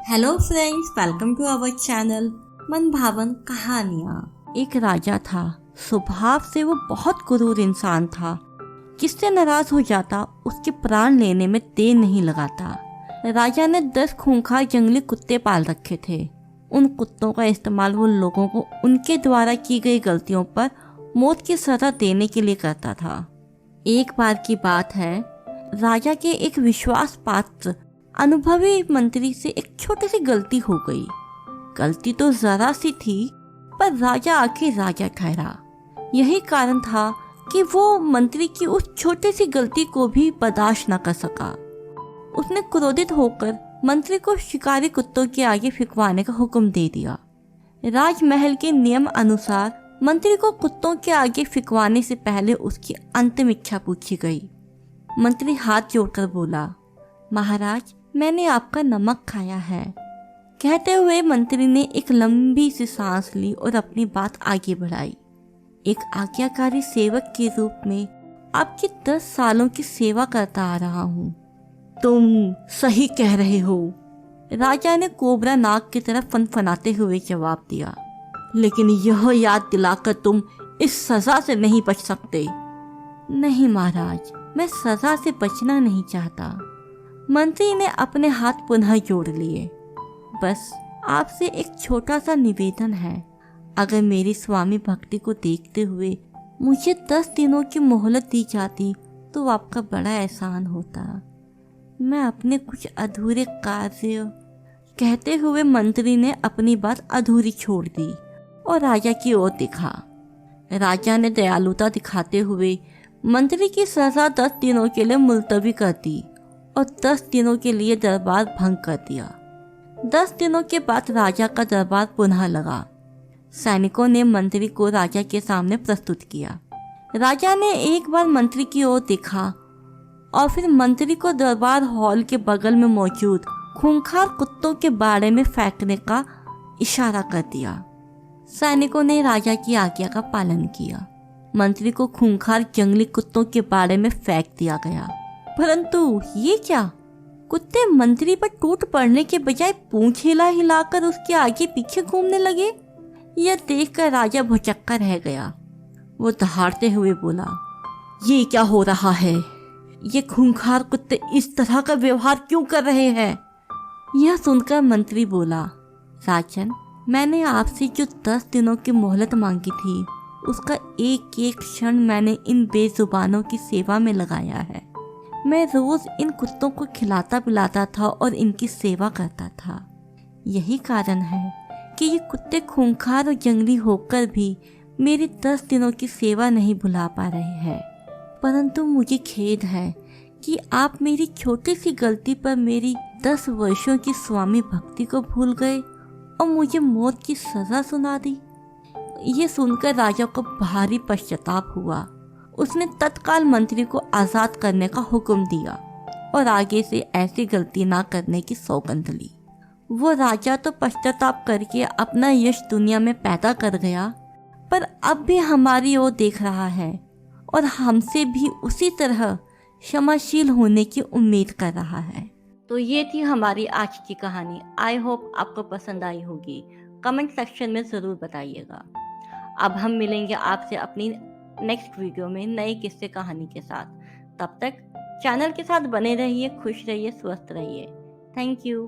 Hello friends, welcome to our channel मनभावन कहानियाँ। एक राजा था। स्वभाव से वो बहुत क्रूर इंसान था। जिससे नाराज हो जाता उसके प्राण लेने में देर नहीं लगाता। राजा ने 10 खूंखार जंगली कुत्ते पाल रखे थे। उन कुत्तों का इस्तेमाल वो लोगों को उनके द्वारा की गई गलतियों पर मौत की सजा देने के लिए करता था। एक बार की बात है, राजा के एक विश्वास पात्र अनुभवी मंत्री से एक छोटी सी गलती हो गई। गलती तो जरा सी थी, पर राजा आखिर राजा ठहरा। यही कारण था कि वो मंत्री की उस छोटी सी गलती को भी बर्दाश्त न कर सका। उसने क्रोधित होकर मंत्री को शिकारी कुत्तों के आगे फिकवाने का हुक्म दे दिया। राजमहल के नियम अनुसार मंत्री को कुत्तों के आगे फिकवाने से पहले उसकी अंतिम इच्छा पूछी गई। मंत्री हाथ जोड़कर बोला, महाराज, मैंने आपका नमक खाया है। कहते हुए मंत्री ने एक लंबी सी सांस ली और अपनी बात आगे बढ़ाई। एक आज्ञाकारी सेवक के रूप में आपकी 10 सालों की सेवा करता आ रहा हूँ। तुम सही कह रहे हो, राजा ने कोबरा नाग की तरफ फनफनाते हुए जवाब दिया। लेकिन यह याद दिलाकर तुम इस सजा से नहीं बच सकते। नहीं महाराज, मैं सजा से बचना नहीं चाहता। मंत्री ने अपने हाथ पुनः जोड़ लिए। बस आपसे एक छोटा सा निवेदन है। अगर मेरी स्वामी भक्ति को देखते हुए मुझे 10 दिनों की मोहलत दी जाती तो आपका बड़ा एहसान होता। मैं अपने कुछ अधूरे कार्य। कहते हुए मंत्री ने अपनी बात अधूरी छोड़ दी और राजा की ओर देखा। राजा ने दयालुता दिखाते हुए मंत्री की सजा 10 दिनों के लिए मुलतवी कर दी और 10 दिनों के लिए दरबार भंग कर दिया। 10 दिनों के बाद राजा का दरबार पुनः लगा। सैनिकों ने मंत्री को राजा के सामने प्रस्तुत किया। राजा ने एक बार मंत्री की ओर देखा और फिर मंत्री को दरबार हॉल के बगल में मौजूद खूंखार कुत्तों के बाड़े में फेंकने का इशारा कर दिया। सैनिकों ने राजा की आज्ञा का पालन किया। मंत्री को खूंखार जंगली कुत्तों के बाड़े में फेंक दिया गया। परंतु ये क्या? कुत्ते मंत्री पर टूट पड़ने के बजाय पूंछ हिला हिलाकर उसके आगे पीछे घूमने लगे। यह देखकर राजा भौचक्का रह गया। वो दहाड़ते हुए बोला, ये क्या हो रहा है? ये खूंखार कुत्ते इस तरह का व्यवहार क्यों कर रहे हैं? यह सुनकर मंत्री बोला, राजन, मैंने आपसे जो 10 दिनों की मोहलत मांगी थी, उसका एक एक क्षण मैंने इन बेजुबानों की सेवा में लगाया है। मैं रोज इन कुत्तों को खिलाता पिलाता था और इनकी सेवा करता था। यही कारण है कि ये कुत्ते खूंखार और जंगली होकर भी मेरी 10 दिनों की सेवा नहीं भुला पा रहे हैं। परंतु मुझे खेद है कि आप मेरी छोटी सी गलती पर मेरी 10 वर्षों की स्वामी भक्ति को भूल गए और मुझे मौत की सजा सुना दी। ये सुनकर राजा को भारी पश्चाताप हुआ। उसने तत्काल मंत्री को आजाद करने का हुक्म दिया और आगे से ऐसी गलती ना करने की सौगंध ली। वो राजा तो पश्चाताप करके अपना यश दुनिया में पैदा कर गया, पर अब भी हमारी ओर देख रहा है और हमसे भी उसी तरह क्षमाशील होने की उम्मीद कर रहा है। तो ये थी हमारी आज की कहानी। आई होप आपको पसंद आई होगी। कमेंट सेक्शन में ज़रूर बताइएगा। अब हम मिलेंगे आपसे अपनी नेक्स्ट वीडियो में नए किस्से कहानी के साथ। तब तक चैनल के साथ बने रहिए, खुश रहिए, स्वस्थ रहिए। Thank you.